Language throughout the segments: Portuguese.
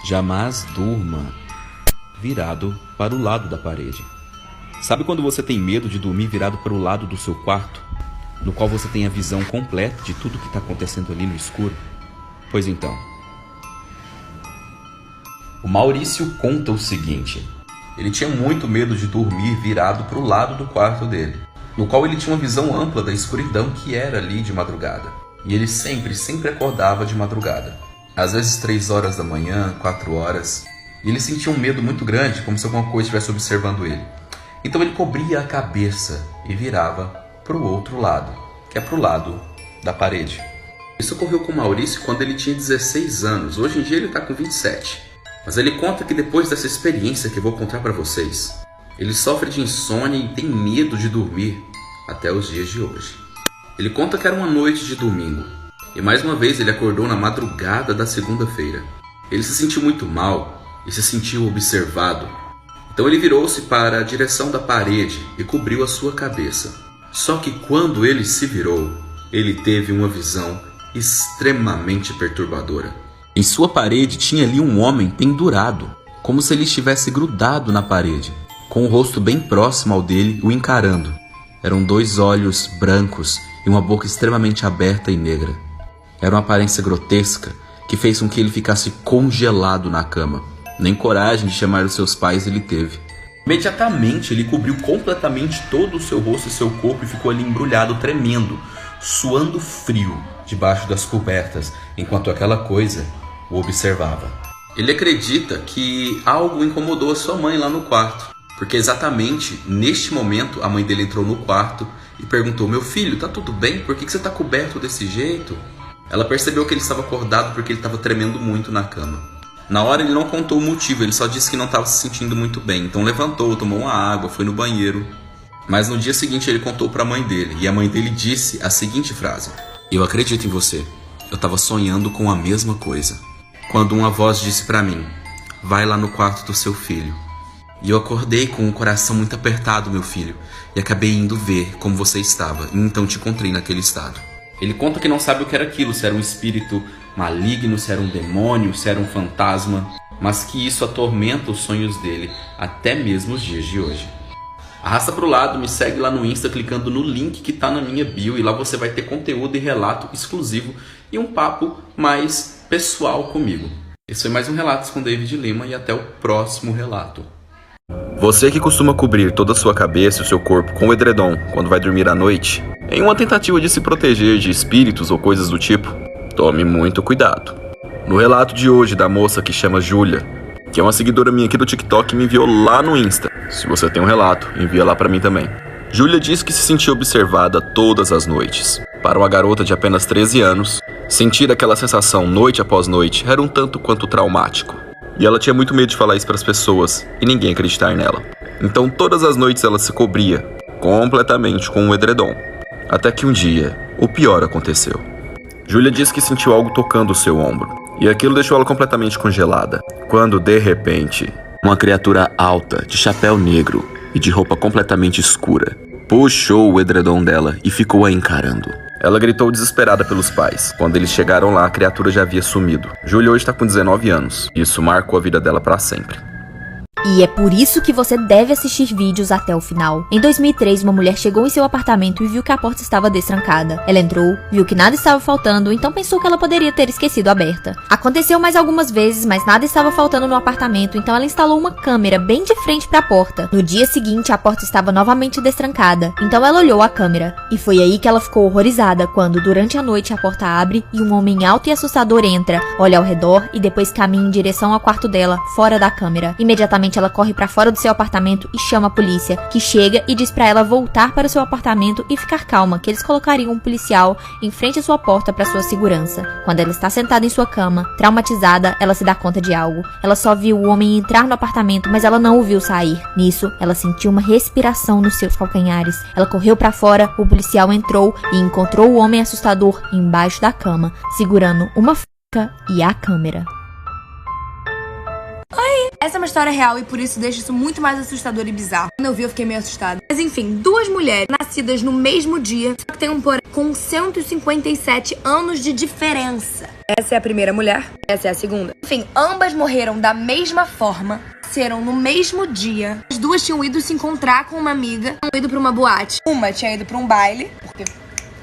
Jamais durma virado para o lado da parede. Sabe quando você tem medo de dormir virado para o lado do seu quarto, no qual você tem a visão completa de tudo que está acontecendo ali no escuro? Pois então, o Maurício conta o seguinte: ele tinha muito medo de dormir virado para o lado do quarto dele, no qual ele tinha uma visão ampla da escuridão que era ali de madrugada. E ele sempre acordava de madrugada. Às vezes 3 horas da manhã, 4 horas. E ele sentia um medo muito grande, como se alguma coisa estivesse observando ele. Então ele cobria a cabeça e virava para o outro lado, que é para o lado da parede. Isso ocorreu com o Maurício quando ele tinha 16 anos. Hoje em dia ele está com 27. Mas ele conta que depois dessa experiência que eu vou contar para vocês, ele sofre de insônia e tem medo de dormir até os dias de hoje. Ele conta que era uma noite de domingo, e mais uma vez ele acordou na madrugada da segunda-feira. Ele se sentiu muito mal e se sentiu observado. Então ele virou-se para a direção da parede e cobriu a sua cabeça. Só que quando ele se virou, ele teve uma visão extremamente perturbadora. Em sua parede tinha ali um homem pendurado, como se ele estivesse grudado na parede, com o rosto bem próximo ao dele, o encarando. Eram 2 olhos brancos e uma boca extremamente aberta e negra. Era uma aparência grotesca que fez com que ele ficasse congelado na cama. Nem coragem de chamar os seus pais ele teve. Imediatamente ele cobriu completamente todo o seu rosto e seu corpo e ficou ali embrulhado, tremendo, suando frio debaixo das cobertas, enquanto aquela coisa o observava. Ele acredita que algo incomodou a sua mãe lá no quarto, porque exatamente neste momento a mãe dele entrou no quarto e perguntou: meu filho, tá tudo bem? Por que você tá coberto desse jeito? Ela percebeu que ele estava acordado porque ele estava tremendo muito na cama. Na hora ele não contou o motivo, ele só disse que não estava se sentindo muito bem. Então levantou, tomou uma água, foi no banheiro. Mas no dia seguinte ele contou para a mãe dele, e a mãe dele disse a seguinte frase: eu acredito em você, eu estava sonhando com a mesma coisa. Quando uma voz disse para mim: vai lá no quarto do seu filho. E eu acordei com o coração muito apertado, meu filho, e acabei indo ver como você estava, e então te encontrei naquele estado. Ele conta que não sabe o que era aquilo, se era um espírito maligno, se era um demônio, se era um fantasma, mas que isso atormenta os sonhos dele até mesmo os dias de hoje. Arrasta pro lado, me segue lá no Insta clicando no link que tá na minha bio, e lá você vai ter conteúdo e relato exclusivo e um papo mais pessoal comigo. Esse foi mais um Relatos com David Lima, e até o próximo relato. Você que costuma cobrir toda a sua cabeça e o seu corpo com o edredom quando vai dormir à noite, em uma tentativa de se proteger de espíritos ou coisas do tipo, tome muito cuidado. No relato de hoje da moça que chama Júlia, que é uma seguidora minha aqui do TikTok, me enviou lá no Insta. Se você tem um relato, envia lá pra mim também. Júlia diz que se sentia observada todas as noites. Para uma garota de apenas 13 anos, sentir aquela sensação noite após noite era um tanto quanto traumático. E ela tinha muito medo de falar isso para as pessoas e ninguém acreditar nela. Então todas as noites ela se cobria completamente com um edredom. Até que um dia, o pior aconteceu. Júlia disse que sentiu algo tocando o seu ombro, e aquilo deixou ela completamente congelada. Quando, de repente, uma criatura alta, de chapéu negro e de roupa completamente escura, puxou o edredom dela e ficou a encarando. Ela gritou desesperada pelos pais. Quando eles chegaram lá, a criatura já havia sumido. Júlia hoje está com 19 anos. Isso marcou a vida dela para sempre. E é por isso que você deve assistir vídeos até o final. Em 2003, uma mulher chegou em seu apartamento e viu que a porta estava destrancada. Ela entrou, viu que nada estava faltando, então pensou que ela poderia ter esquecido aberta. Aconteceu mais algumas vezes, mas nada estava faltando no apartamento, então ela instalou uma câmera bem de frente para a porta. No dia seguinte, a porta estava novamente destrancada, então ela olhou a câmera. E foi aí que ela ficou horrorizada quando, durante a noite, a porta abre e um homem alto e assustador entra, olha ao redor e depois caminha em direção ao quarto dela, fora da câmera. Imediatamente ela corre para fora do seu apartamento e chama a polícia, que chega e diz para ela voltar para o seu apartamento e ficar calma, que eles colocariam um policial em frente à sua porta para sua segurança. Quando ela está sentada em sua cama, traumatizada, ela se dá conta de algo. Ela só viu o homem entrar no apartamento, mas ela não o viu sair. Nisso, ela sentiu uma respiração nos seus calcanhares. Ela correu para fora, o policial entrou e encontrou o homem assustador embaixo da cama, segurando uma faca e a câmera. Essa é uma história real e por isso deixa isso muito mais assustador e bizarro. Quando eu vi, eu fiquei meio assustada. Mas enfim. Enfim, duas mulheres nascidas no mesmo dia, só que tem um porém com 157 anos de diferença. Essa é a primeira mulher, essa é a segunda. Enfim, ambas morreram da mesma forma, nasceram no mesmo dia. As duas tinham ido se encontrar com uma amiga, tinham ido pra uma boate. Uma tinha ido pra um baile, porque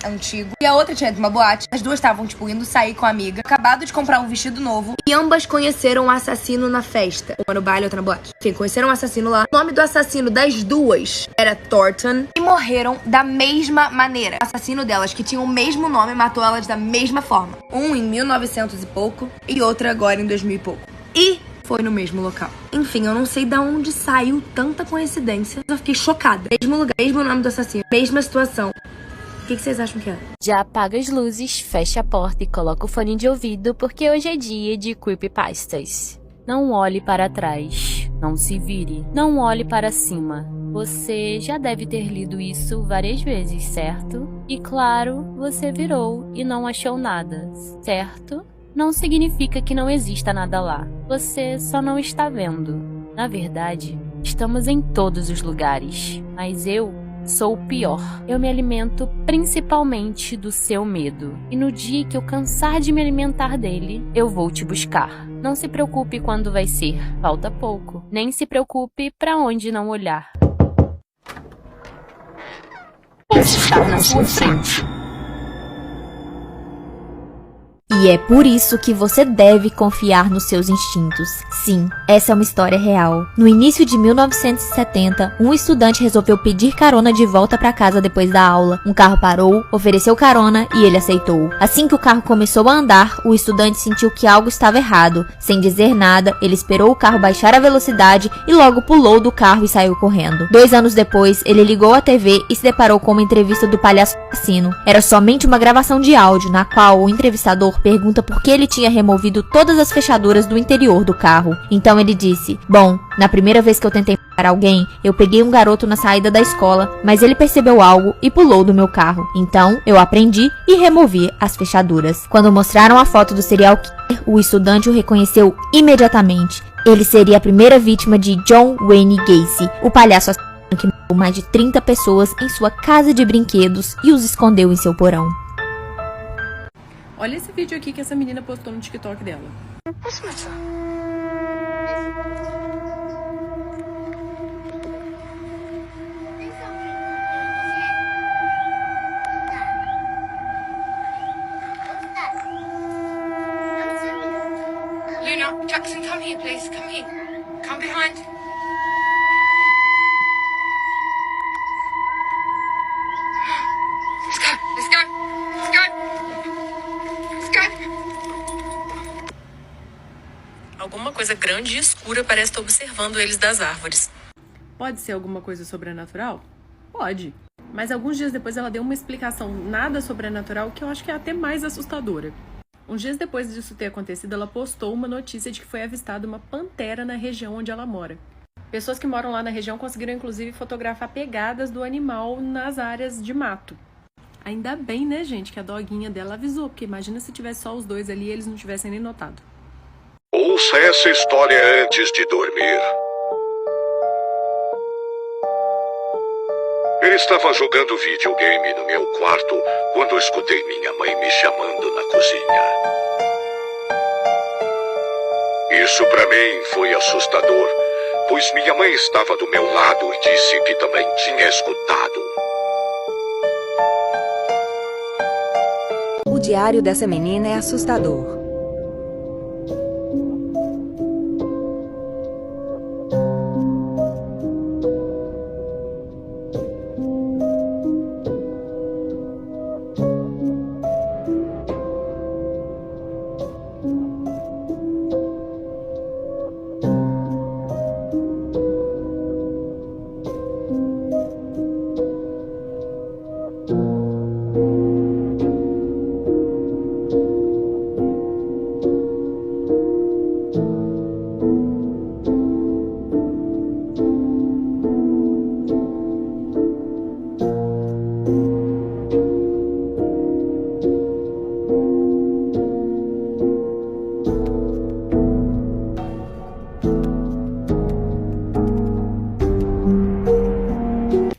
antigo, e a outra tinha ido pra uma boate. As duas estavam, indo sair com a amiga, acabado de comprar um vestido novo, e ambas conheceram o assassino na festa. Uma no baile, outra na boate. Enfim, conheceram o assassino lá. O nome do assassino das duas era Thornton, e morreram da mesma maneira. O assassino delas, que tinha o mesmo nome, matou elas da mesma forma. Um em 1900 e pouco, e outra agora em 2000 e pouco. E foi no mesmo local. Enfim, eu não sei de onde saiu tanta coincidência, mas eu fiquei chocada. Mesmo lugar, mesmo nome do assassino, mesma situação. O que vocês acham que é? Já apaga as luzes, fecha a porta e coloca o fone de ouvido, porque hoje é dia de creepypastas. Não olhe para trás, não se vire, não olhe para cima. Você já deve ter lido isso várias vezes, certo? E claro, você virou e não achou nada, certo? Não significa que não exista nada lá. Você só não está vendo. Na verdade, estamos em todos os lugares, mas eu sou o pior. Eu me alimento principalmente do seu medo. E no dia que eu cansar de me alimentar dele, eu vou te buscar. Não se preocupe quando vai ser. Falta pouco. Nem se preocupe para onde não olhar. Posso estar na sua frente. E é por isso que você deve confiar nos seus instintos. Sim, essa é uma história real. No início de 1970, um estudante resolveu pedir carona de volta para casa depois da aula. Um carro parou, ofereceu carona e ele aceitou. Assim que o carro começou a andar, o estudante sentiu que algo estava errado. Sem dizer nada, ele esperou o carro baixar a velocidade e logo pulou do carro e saiu correndo. 2 anos depois, ele ligou a TV e se deparou com uma entrevista do palhaço assassino. Era somente uma gravação de áudio, na qual o entrevistador pergunta por que ele tinha removido todas as fechaduras do interior do carro. Então ele disse: bom, na primeira vez que eu tentei matar alguém, eu peguei um garoto na saída da escola, mas ele percebeu algo e pulou do meu carro. Então eu aprendi e removi as fechaduras. Quando mostraram a foto do serial killer, o estudante o reconheceu imediatamente. Ele seria a primeira vítima de John Wayne Gacy, o palhaço assassino que matou mais de 30 pessoas em sua casa de brinquedos e os escondeu em seu porão. Olha esse vídeo aqui que essa menina postou no TikTok dela. Posso começar? Luna, Jackson, come here, please. Come here. Come behind. Let's go. Let's go. Let's go. Let's go. Alguma coisa grande e escura parece estar observando eles das árvores. Pode ser alguma coisa sobrenatural? Pode. Mas alguns dias depois ela deu uma explicação nada sobrenatural que eu acho que é até mais assustadora. Uns dias depois disso ter acontecido, ela postou uma notícia de que foi avistada uma pantera na região onde ela mora. Pessoas que moram lá na região conseguiram inclusive fotografar pegadas do animal nas áreas de mato. Ainda bem, né, gente, que a doguinha dela avisou, porque imagina se tivesse só os dois ali e eles não tivessem nem notado. Ouça essa história antes de dormir. Eu estava jogando videogame no meu quarto quando escutei minha mãe me chamando na cozinha. Isso para mim foi assustador, pois minha mãe estava do meu lado e disse que também tinha escutado. O diário dessa menina é assustador.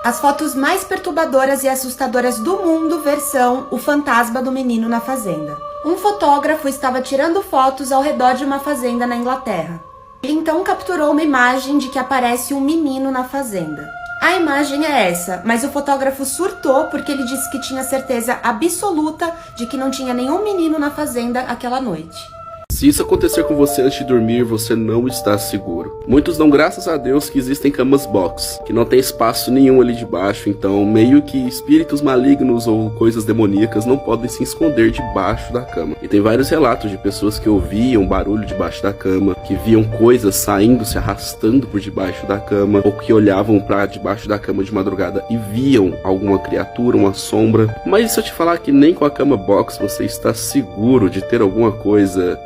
As fotos mais perturbadoras e assustadoras do mundo versão O Fantasma do Menino na Fazenda. Um fotógrafo estava tirando fotos ao redor de uma fazenda na Inglaterra. Ele então capturou uma imagem de que aparece um menino na fazenda. A imagem é essa, mas o fotógrafo surtou porque ele disse que tinha certeza absoluta de que não tinha nenhum menino na fazenda aquela noite. Se isso acontecer com você antes de dormir, você não está seguro. Muitos dão graças a Deus que existem camas box, que não tem espaço nenhum ali debaixo, então meio que espíritos malignos ou coisas demoníacas não podem se esconder debaixo da cama. E tem vários relatos de pessoas que ouviam barulho debaixo da cama, que viam coisas saindo, se arrastando por debaixo da cama, ou que olhavam para debaixo da cama de madrugada e viam alguma criatura, uma sombra. Mas se eu te falar que nem com a cama box você está seguro de ter alguma coisa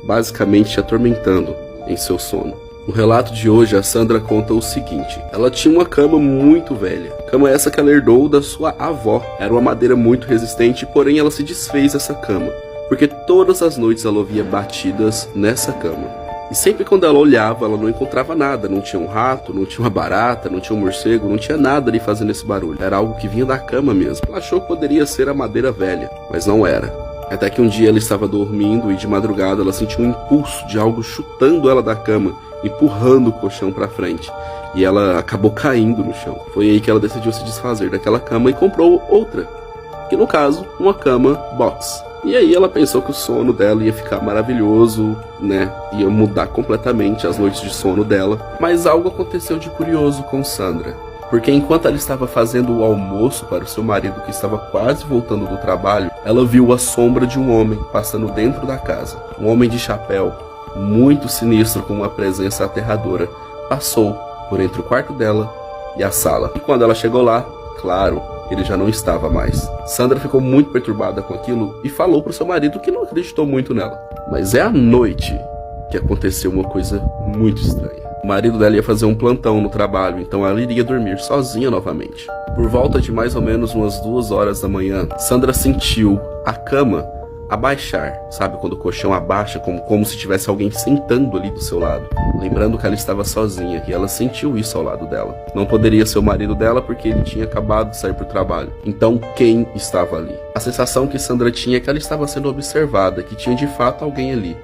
basicamente te atormentando em seu sono. No relato de hoje, a Sandra conta o seguinte: ela tinha uma cama muito velha, cama essa que ela herdou da sua avó. Era uma madeira muito resistente, porém ela se desfez dessa cama, porque todas as noites ela ouvia batidas nessa cama. E sempre quando ela olhava, ela não encontrava nada, não tinha um rato, não tinha uma barata, não tinha um morcego, não tinha nada ali fazendo esse barulho. Era algo que vinha da cama mesmo. Ela achou que poderia ser a madeira velha, mas não era. Até que um dia ela estava dormindo e de madrugada ela sentiu um impulso de algo chutando ela da cama, empurrando o colchão para frente. E ela acabou caindo no chão. Foi aí que ela decidiu se desfazer daquela cama e comprou outra, que no caso, uma cama box. E aí ela pensou que o sono dela ia ficar maravilhoso, né? Ia mudar completamente as noites de sono dela. Mas algo aconteceu de curioso com Sandra. Porque enquanto ela estava fazendo o almoço para o seu marido que estava quase voltando do trabalho, ela viu a sombra de um homem passando dentro da casa. Um homem de chapéu, muito sinistro, com uma presença aterradora, passou por entre o quarto dela e a sala. E quando ela chegou lá, claro, ele já não estava mais. Sandra ficou muito perturbada com aquilo e falou para o seu marido, que não acreditou muito nela. Mas é à noite que aconteceu uma coisa muito estranha. O marido dela ia fazer um plantão no trabalho, então ela iria dormir sozinha novamente. Por volta de mais ou menos umas 2 horas da manhã, Sandra sentiu a cama abaixar. Sabe quando o colchão abaixa, como se tivesse alguém sentando ali do seu lado? Lembrando que ela estava sozinha e ela sentiu isso ao lado dela. Não poderia ser o marido dela porque ele tinha acabado de sair para o trabalho. Então quem estava ali? A sensação que Sandra tinha é que ela estava sendo observada, que tinha de fato alguém ali.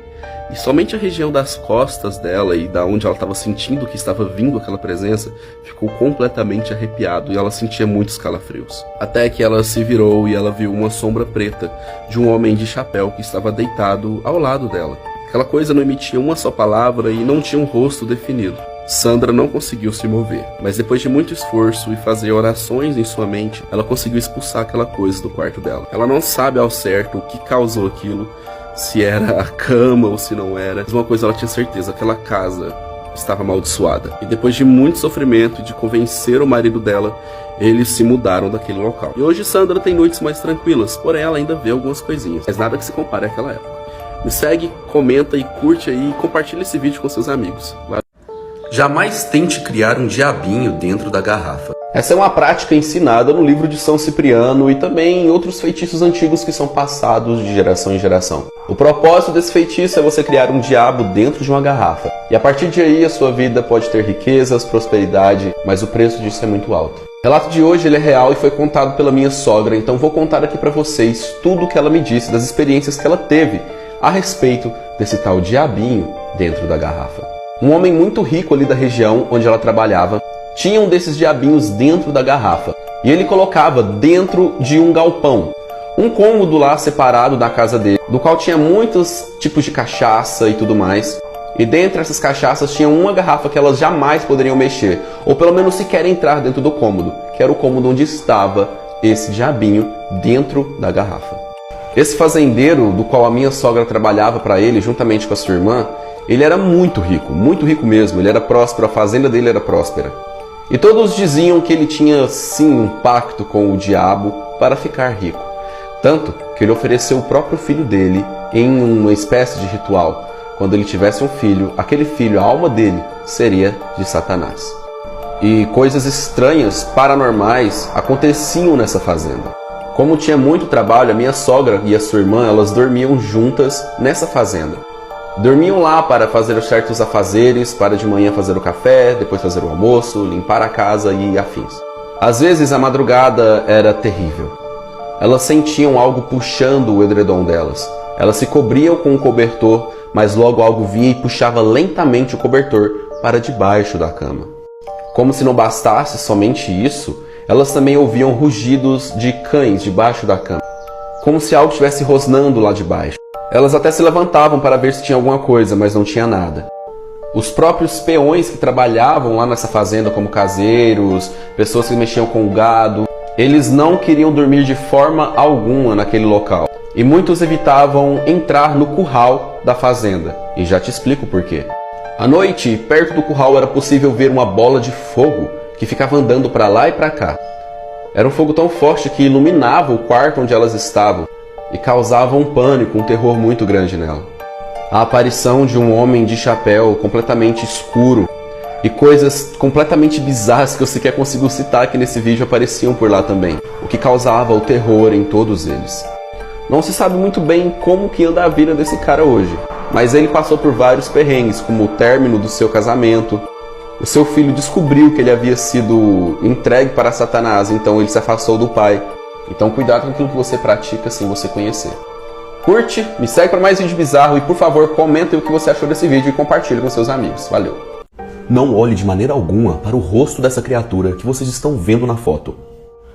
E somente a região das costas dela e da onde ela estava sentindo que estava vindo aquela presença ficou completamente arrepiado e ela sentia muitos calafrios. Até que ela se virou e ela viu uma sombra preta de um homem de chapéu que estava deitado ao lado dela. Aquela coisa não emitia uma só palavra e não tinha um rosto definido. Sandra não conseguiu se mover, mas depois de muito esforço e fazer orações em sua mente, ela conseguiu expulsar aquela coisa do quarto dela. Ela não sabe ao certo o que causou aquilo, se era a cama ou se não era. Mas uma coisa ela tinha certeza, aquela casa estava amaldiçoada. E depois de muito sofrimento e de convencer o marido dela, eles se mudaram daquele local. E hoje Sandra tem noites mais tranquilas, porém ela ainda vê algumas coisinhas, mas nada que se compare àquela época. Me segue, comenta e curte aí e compartilha esse vídeo com seus amigos. Valeu. Jamais tente criar um diabinho dentro da garrafa. Essa é uma prática ensinada no livro de São Cipriano e também em outros feitiços antigos que são passados de geração em geração. O propósito desse feitiço é você criar um diabo dentro de uma garrafa. E a partir de aí a sua vida pode ter riquezas, prosperidade, mas o preço disso é muito alto. O relato de hoje ele é real e foi contado pela minha sogra, então vou contar aqui pra vocês tudo o que ela me disse, das experiências que ela teve a respeito desse tal diabinho dentro da garrafa. Um homem muito rico ali da região onde ela trabalhava tinha um desses diabinhos dentro da garrafa e ele colocava dentro de um galpão, um cômodo lá separado da casa dele, do qual tinha muitos tipos de cachaça e tudo mais. E dentre essas cachaças tinha uma garrafa que elas jamais poderiam mexer, ou pelo menos sequer entrar dentro do cômodo, que era o cômodo onde estava esse diabinho dentro da garrafa. Esse fazendeiro, do qual a minha sogra trabalhava para ele, juntamente com a sua irmã, ele era muito rico mesmo, ele era próspero, a fazenda dele era próspera. E todos diziam que ele tinha sim um pacto com o diabo para ficar rico. Tanto que ele ofereceu o próprio filho dele em uma espécie de ritual. Quando ele tivesse um filho, aquele filho, a alma dele, seria de Satanás. E coisas estranhas, paranormais, aconteciam nessa fazenda. Como tinha muito trabalho, a minha sogra e a sua irmã, elas dormiam juntas nessa fazenda. Dormiam lá para fazer certos afazeres, para de manhã fazer o café, depois fazer o almoço, limpar a casa e afins. Às vezes a madrugada era terrível. Elas sentiam algo puxando o edredom delas. Elas se cobriam com um cobertor, mas logo algo vinha e puxava lentamente o cobertor para debaixo da cama. Como se não bastasse somente isso, elas também ouviam rugidos de cães debaixo da cama, como se algo estivesse rosnando lá de baixo. Elas até se levantavam para ver se tinha alguma coisa, mas não tinha nada. Os próprios peões que trabalhavam lá nessa fazenda como caseiros, pessoas que mexiam com o gado, eles não queriam dormir de forma alguma naquele local. E muitos evitavam entrar no curral da fazenda. E já te explico por quê. À noite, perto do curral era possível ver uma bola de fogo que ficava andando para lá e para cá. Era um fogo tão forte que iluminava o quarto onde elas estavam e causava um pânico, um terror muito grande nela. A aparição de um homem de chapéu completamente escuro e coisas completamente bizarras que eu sequer consigo citar aqui nesse vídeo apareciam por lá também, o que causava o terror em todos eles. Não se sabe muito bem como que anda a vida desse cara hoje, mas ele passou por vários perrengues, como o término do seu casamento. O seu filho descobriu que ele havia sido entregue para Satanás, então ele se afastou do pai. Então cuidado com aquilo que você pratica sem você conhecer. Curte, me segue para mais vídeo bizarro e por favor comenta o que você achou desse vídeo e compartilhe com seus amigos. Valeu! Não olhe de maneira alguma para o rosto dessa criatura que vocês estão vendo na foto.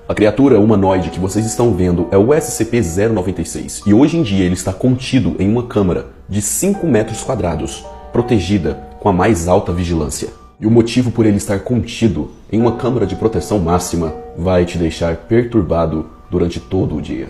A criatura humanoide que vocês estão vendo é o SCP-096 e hoje em dia ele está contido em uma câmara de 5 metros quadrados, protegida com a mais alta vigilância. E o motivo por ele estar contido em uma câmara de proteção máxima vai te deixar perturbado durante todo o dia.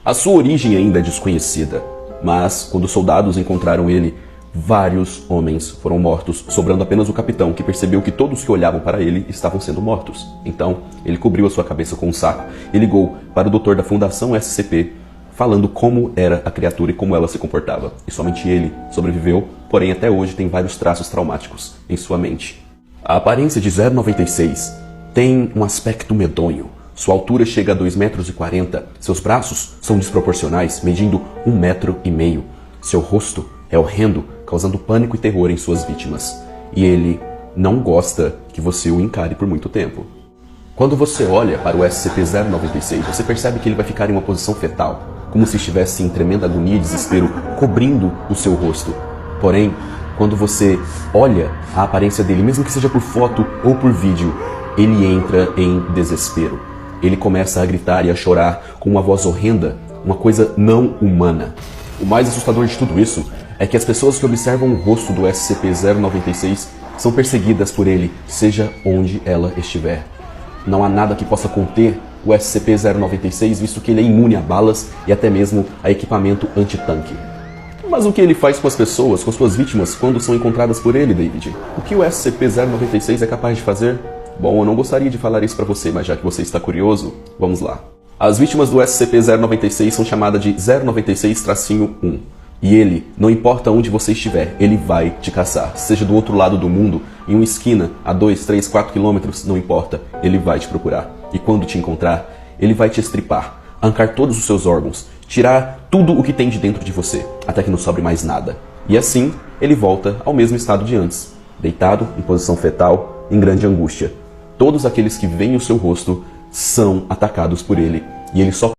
A sua origem ainda é desconhecida, mas quando os soldados encontraram ele, vários homens foram mortos, sobrando apenas o capitão, que percebeu que todos que olhavam para ele estavam sendo mortos. Então, ele cobriu a sua cabeça com um saco e ligou para o doutor da Fundação SCP, falando como era a criatura e como ela se comportava. E somente ele sobreviveu, porém até hoje tem vários traços traumáticos em sua mente. A aparência de 096 tem um aspecto medonho. Sua altura chega a 2,40 metros, seus braços são desproporcionais, medindo 1,5 metro. Seu rosto é horrendo, causando pânico e terror em suas vítimas. E ele não gosta que você o encare por muito tempo. Quando você olha para o SCP-096, você percebe que ele vai ficar em uma posição fetal, como se estivesse em tremenda agonia e desespero, cobrindo o seu rosto. Porém, quando você olha a aparência dele, mesmo que seja por foto ou por vídeo, ele entra em desespero. Ele começa a gritar e a chorar com uma voz horrenda, uma coisa não humana. O mais assustador de tudo isso é que as pessoas que observam o rosto do SCP-096 são perseguidas por ele, seja onde ela estiver. Não há nada que possa conter o SCP-096, visto que ele é imune a balas e até mesmo a equipamento antitanque. Mas o que ele faz com as pessoas, com suas vítimas, quando são encontradas por ele, David? O que o SCP-096 é capaz de fazer? Bom, eu não gostaria de falar isso para você, mas já que você está curioso, vamos lá. As vítimas do SCP-096 são chamadas de 096-1. E ele, não importa onde você estiver, ele vai te caçar. Seja do outro lado do mundo, em uma esquina, a 2, 3, 4 quilômetros, não importa, ele vai te procurar. E quando te encontrar, ele vai te estripar, arrancar todos os seus órgãos, tirar tudo o que tem de dentro de você, até que não sobre mais nada. E assim, ele volta ao mesmo estado de antes, deitado, em posição fetal, em grande angústia. Todos aqueles que veem o seu rosto são atacados por ele, e ele só